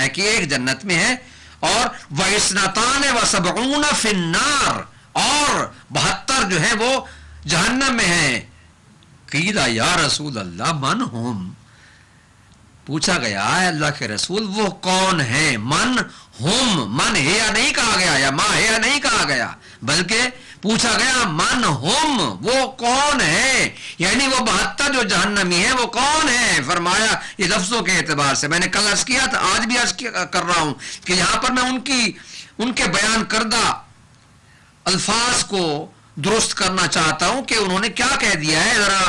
ہے کہ ایک جنت میں ہے، اور وَإِثْنَتَانِ وَسَبْعُونَ فِي النَّارِ، اور 72 جو ہے وہ جہنم میں ہیں۔ قیل یا رسول اللہ من ہم، پوچھا گیا ہے اللہ کے رسول وہ کون ہیں؟ من ہم، من ہے نہیں کہا گیا یا ما ہے نہیں کہا گیا، بلکہ پوچھا گیا من ہم، وہ کون ہے، یعنی وہ 72 جو جہنمی ہیں وہ کون ہیں؟ فرمایا یہ لفظوں کے اعتبار سے، میں نے کل عرض کیا تھا، آج بھی عرض کر رہا ہوں کہ یہاں پر میں ان کے بیان کردہ الفاظ کو درست کرنا چاہتا ہوں کہ انہوں نے کیا کہہ دیا ہے۔ ذرا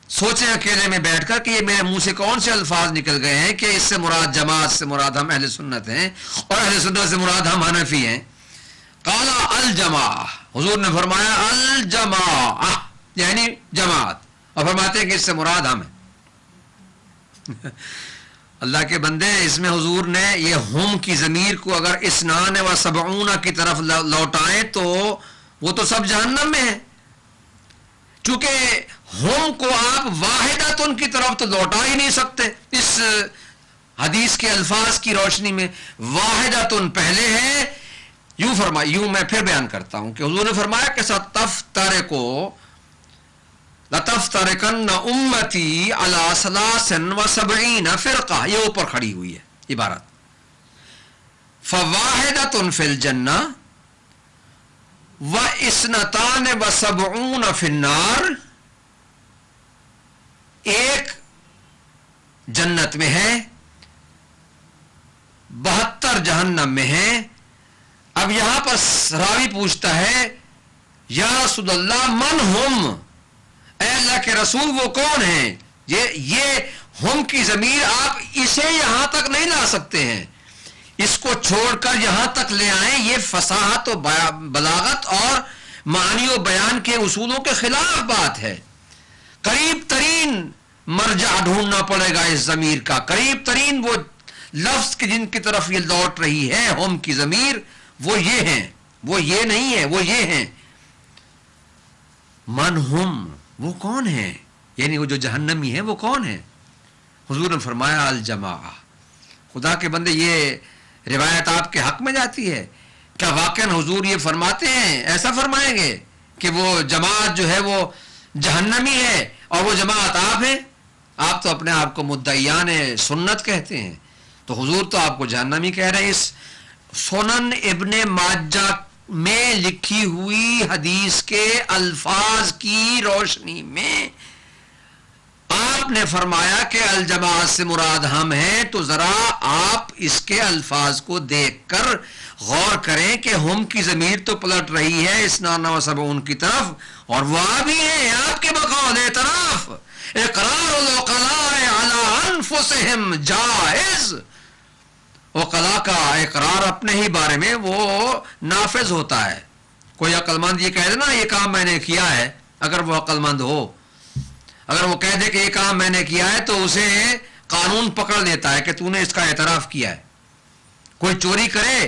سوچیں اکیلے میں بیٹھ کر کہ یہ میرے منہ سے کون سے الفاظ نکل گئے ہیں کہ اس سے مراد جماعت سے مراد ہم اہل سنت ہیں، اور اہل سنت سے مراد ہم حنفی ہیں۔ قال الجماع، حضور نے فرمایا الجماع یعنی جماعت، اور فرماتے ہیں کہ اس سے مراد ہم ہیں۔ اللہ کے بندے، اس میں حضور نے یہ ہم کی ضمیر کو اگر اثنان و سبعون کی طرف لوٹائیں تو وہ تو سب جہنم میں ہیں، چونکہ ہم کو آپ واحدتن کی طرف تو لوٹا ہی نہیں سکتے۔ اس حدیث کے الفاظ کی روشنی میں واحدتن پہلے ہے، یوں میں پھر بیان کرتا ہوں کہ حضور نے فرمایا کہ لَتَفْتَرِقَنَّ أُمَّتِي عَلَى 73 فرقہ، یہ اوپر کھڑی ہوئی ہے عبارت، فَوَاحِدَةٌ فِي الْجَنَّةِ وَإِثْنَتَانِ وَسَبْعُونَ فِي النَّارِ، ایک جنت میں ہے، 72 جہنم میں ہیں۔ اب یہاں پر راوی پوچھتا ہے یا رسول اللہ من ہم، اے اللہ کے رسول وہ کون ہیں؟ یہ ہم کی ضمیر آپ اسے یہاں تک نہیں لا سکتے ہیں، اس کو چھوڑ کر یہاں تک لے آئیں، یہ فصاحت و بلاغت اور معنی و بیان کے اصولوں کے خلاف بات ہے۔ قریب ترین مرجع ڈھونڈنا پڑے گا اس ضمیر کا، قریب ترین وہ لفظ کی جن کی طرف یہ لوٹ رہی ہے ہم کی ضمیر، وہ یہ ہیں، وہ یہ نہیں ہے، وہ یہ ہیں۔ من ہم، وہ کون ہیں، یعنی وہ جو جہنمی ہیں وہ کون ہیں؟ حضور نے فرمایا الجماع۔ خدا کے بندے، یہ روایت آپ کے حق میں جاتی ہے؟ کیا واقعاً حضور یہ فرماتے ہیں، ایسا فرمائیں گے کہ وہ جماعت جو ہے وہ جہنمی ہے اور وہ جماعت آپ ہیں؟ آپ تو اپنے آپ کو مدعیان سنت کہتے ہیں، تو حضور تو آپ کو جہنمی کہہ رہے ہیں۔ اس سنن ابن ماجہ میں لکھی ہوئی حدیث کے الفاظ کی روشنی میں آپ نے فرمایا کہ الجماعت سے مراد ہم ہیں، تو ذرا آپ اس کے الفاظ کو دیکھ کر غور کریں کہ ہم کی ضمیر تو پلٹ رہی ہے اثنان و سبعون کی طرف، اور وہ بھی ہیں آپ کے بقول اعتراف، اقرار العقلاء علی انفسہم جائز، عقلاء کا اقرار اپنے ہی بارے میں وہ نافذ ہوتا ہے۔ کوئی عقل مند یہ کہہ دے نا یہ کام میں نے کیا ہے، اگر وہ عقل مند ہو، اگر وہ کہہ دے کہ یہ کام میں نے کیا ہے تو اسے قانون پکڑ لیتا ہے کہ تو نے اس کا اعتراف کیا ہے۔ کوئی چوری کرے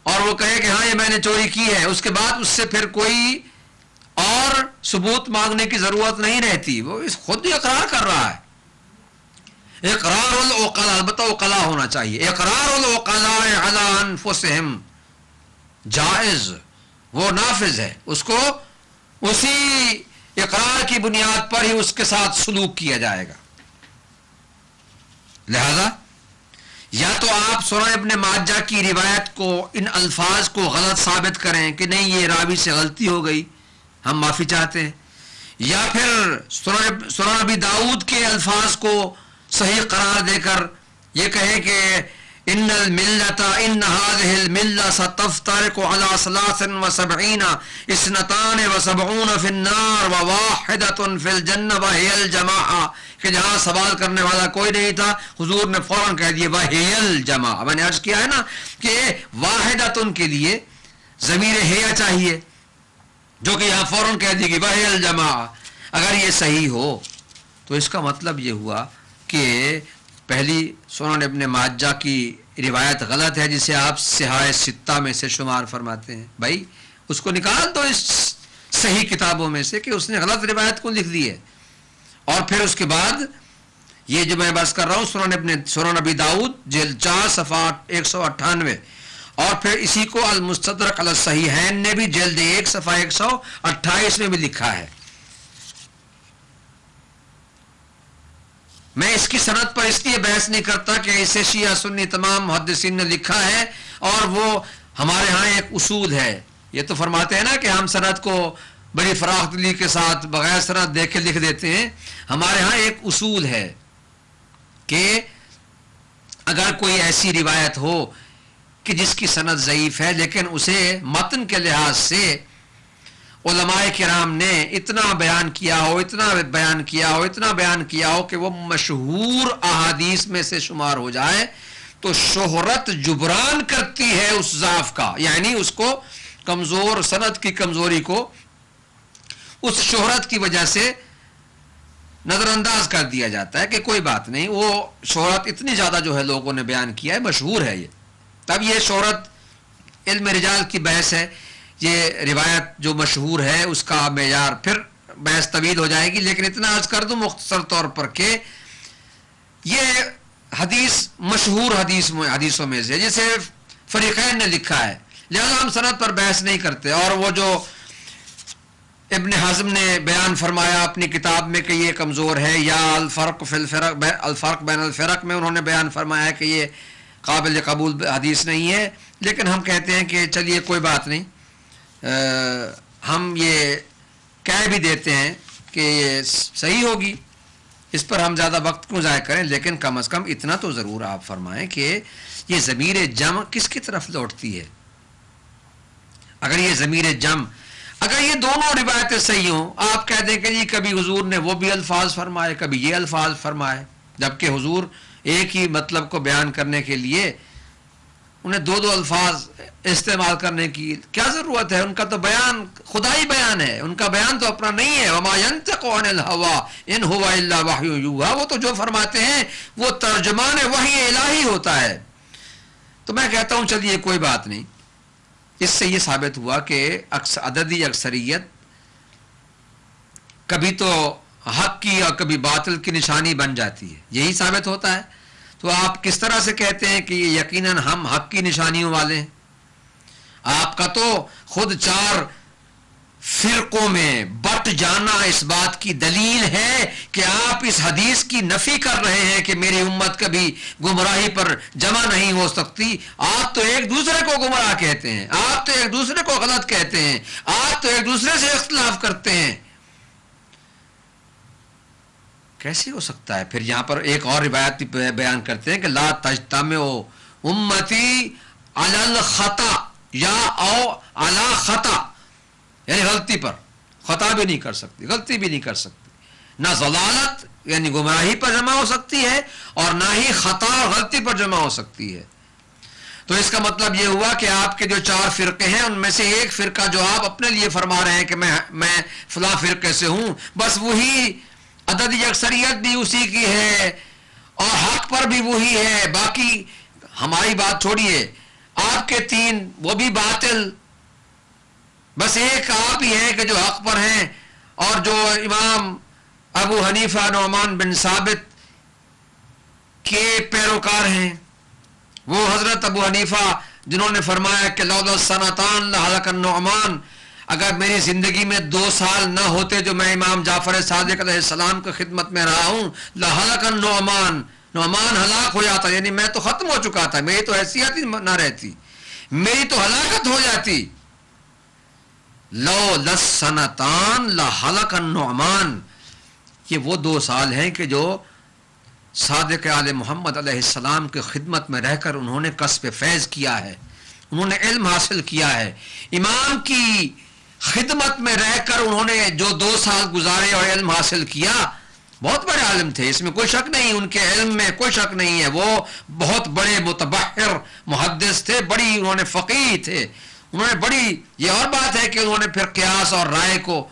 اور وہ کہے کہ ہاں یہ میں نے چوری کی ہے، اس کے بعد اس سے پھر کوئی اور ثبوت مانگنے کی ضرورت نہیں رہتی، وہ خود ہی اقرار کر رہا ہے۔ اقرار العقلاء، البتہ عقلاء ہونا چاہیے، اقرار العقلاء علی انفسہم جائز، وہ نافذ ہے، اس کو اسی اقرار کی بنیاد پر ہی اس کے ساتھ سلوک کیا جائے گا۔ لہذا یا تو آپ سنن ابن ماجہ کی روایت کو، ان الفاظ کو غلط ثابت کریں کہ نہیں یہ راوی سے غلطی ہو گئی، ہم معافی چاہتے ہیں، یا پھر سنن ابی داؤد کے الفاظ کو صحیح قرار دے کر یہ کہیں کہ ان الملت ان هذه الملہ ستفترق على 73 اثنتان وسبعون في النار وواحدة في الجنة وهي الجماعة، کہ جہاں سوال کرنے والا کوئی نہیں تھا حضور نے فوراً کہہ دیا وهي الجماعة۔ میں نے عرض کیا ہے نا کہ واحدة کے لیے ضمیر ہے چاہیے، جو کہ یہاں فوراً کہہ دی کہ وهي الجماعة۔ اگر یہ صحیح ہو تو اس کا مطلب یہ ہوا کہ پہلی سنن ابن ماجہ کی روایت غلط ہے جسے آپ صحاح ستہ میں سے شمار فرماتے ہیں، بھائی اس کو نکال دو اس صحیح کتابوں میں سے کہ اس نے غلط روایت کو لکھ دی ہے، اور پھر اس کے بعد یہ جو میں بس کر رہا ہوں سنن ابی داؤد جلد 4 صفحہ 198، اور پھر اسی کو المستدرک علی الصحیحین نے بھی جلد 1 صفحہ 128 میں بھی لکھا ہے۔ میں اس کی سند پر اس لیے بحث نہیں کرتا کہ اسے شیعہ سنی تمام محدثین نے لکھا ہے اور وہ ہمارے ہاں ایک اصول ہے۔ یہ تو فرماتے ہیں نا کہ ہم سند کو بڑی فراخ دلی کے ساتھ بغیر سند دیکھے لکھ دیتے ہیں۔ ہمارے ہاں ایک اصول ہے کہ اگر کوئی ایسی روایت ہو کہ جس کی سند ضعیف ہے لیکن اسے متن کے لحاظ سے علماء کرام نے اتنا بیان کیا ہو کہ وہ مشہور احادیث میں سے شمار ہو جائے، تو شہرت جبران کرتی ہے اس ضعف کا، یعنی اس کو کمزور سند کی کمزوری کو اس شہرت کی وجہ سے نظر انداز کر دیا جاتا ہے کہ کوئی بات نہیں، وہ شہرت اتنی زیادہ جو ہے لوگوں نے بیان کیا ہے، مشہور ہے یہ۔ تب یہ شہرت علم رجال کی بحث ہے، یہ روایت جو مشہور ہے اس کا معیار، پھر بحث طویل ہو جائے گی، لیکن اتنا عرض کر دوں مختصر طور پر کہ یہ حدیث مشہور حدیثوں میں سے جسے فریقین نے لکھا ہے، لہذا ہم سند پر بحث نہیں کرتے۔ اور وہ جو ابن حزم نے بیان فرمایا اپنی کتاب میں کہ یہ کمزور ہے، یا الفرق بین الفرق میں انہوں نے بیان فرمایا کہ یہ قابل قبول حدیث نہیں ہے، لیکن ہم کہتے ہیں کہ چلیے کوئی بات نہیں، ہم یہ کہہ بھی دیتے ہیں کہ یہ صحیح ہوگی، اس پر ہم زیادہ وقت کیوں ضائع کریں، لیکن کم از کم اتنا تو ضرور آپ فرمائیں کہ یہ ضمیر جمع کس کی طرف لوٹتی ہے۔ اگر یہ ضمیر جمع، اگر یہ دونوں روایتیں صحیح ہوں، آپ کہہ دیں کہ جی کبھی حضور نے وہ بھی الفاظ فرمائے، کبھی یہ الفاظ فرمائے، جبکہ حضور ایک ہی مطلب کو بیان کرنے کے لیے انہیں دو الفاظ استعمال کرنے کی کیا ضرورت ہے؟ ان کا تو بیان خدائی بیان ہے، ان کا بیان تو اپنا نہیں ہے۔ وما ينطق عن الهوى ان هو الا وحی یوحی، وہ تو جو فرماتے ہیں وہ ترجمان وحی الہی ہوتا ہے۔ تو میں کہتا ہوں چلیے کوئی بات نہیں، اس سے یہ ثابت ہوا کہ عددی اکثریت کبھی تو حق کی اور کبھی باطل کی نشانی بن جاتی ہے، یہی ثابت ہوتا ہے۔ تو آپ کس طرح سے کہتے ہیں کہ یہ یقیناً ہم حق کی نشانیوں والے ہیں؟ آپ کا تو خود 4 فرقوں میں بٹ جانا اس بات کی دلیل ہے کہ آپ اس حدیث کی نفی کر رہے ہیں کہ میری امت کبھی گمراہی پر جمع نہیں ہو سکتی۔ آپ تو ایک دوسرے کو گمراہ کہتے ہیں، آپ تو ایک دوسرے کو غلط کہتے ہیں، آپ تو ایک دوسرے سے اختلاف کرتے ہیں۔ کیسے ہو سکتا ہے؟ پھر یہاں پر ایک اور روایت بیان کرتے ہیں کہ لا تجتمع امتی علی الخطا یا او علی خطا، یعنی غلطی پر، خطا بھی نہیں کر سکتی، غلطی بھی نہیں کر سکتی، نہ ضلالت یعنی گمراہی پر جمع ہو سکتی ہے اور نہ ہی خطا اور غلطی پر جمع ہو سکتی ہے۔ تو اس کا مطلب یہ ہوا کہ آپ کے جو 4 فرقے ہیں ان میں سے ایک فرقہ جو آپ اپنے لیے فرما رہے ہیں کہ میں فلاں فرقے سے ہوں، بس وہی عددی اکثریت بھی اسی کی ہے اور حق پر بھی وہی ہے، باقی ہماری بات چھوڑیے، آپ کے 3 وہ بھی باطل، بس ایک آپ ہی ہیں کہ جو حق پر ہیں، اور جو امام ابو حنیفہ نعمان بن ثابت کے پیروکار ہیں، وہ حضرت ابو حنیفہ جنہوں نے فرمایا کہ لولا سنتان لہلک النعمان، اگر میری زندگی میں 2 سال نہ ہوتے جو میں امام جعفر صادق علیہ السلام کی خدمت میں رہا ہوں، لہلک النعمان، نعمان ہلاک ہو جاتا، یعنی میں تو ختم ہو چکا تھا، میری تو حیثیت ہی نہ رہتی، میری تو ہلاکت ہو جاتی۔ لو لسنتان لہلک النعمان، یہ وہ 2 سال ہیں کہ جو صادق آل محمد علیہ السلام کی خدمت میں رہ کر انہوں نے کسب فیض کیا ہے، انہوں نے علم حاصل کیا ہے، امام کی خدمت میں رہ کر انہوں نے جو 2 سال گزارے اور علم حاصل کیا، بہت بڑے عالم تھے، اس میں کوئی شک نہیں، ان کے علم میں کوئی شک نہیں ہے، وہ بہت بڑے متبحر محدث تھے، بڑی انہوں نے فقیہ تھے، انہوں نے بڑی، یہ اور بات ہے کہ انہوں نے پھر قیاس اور رائے کو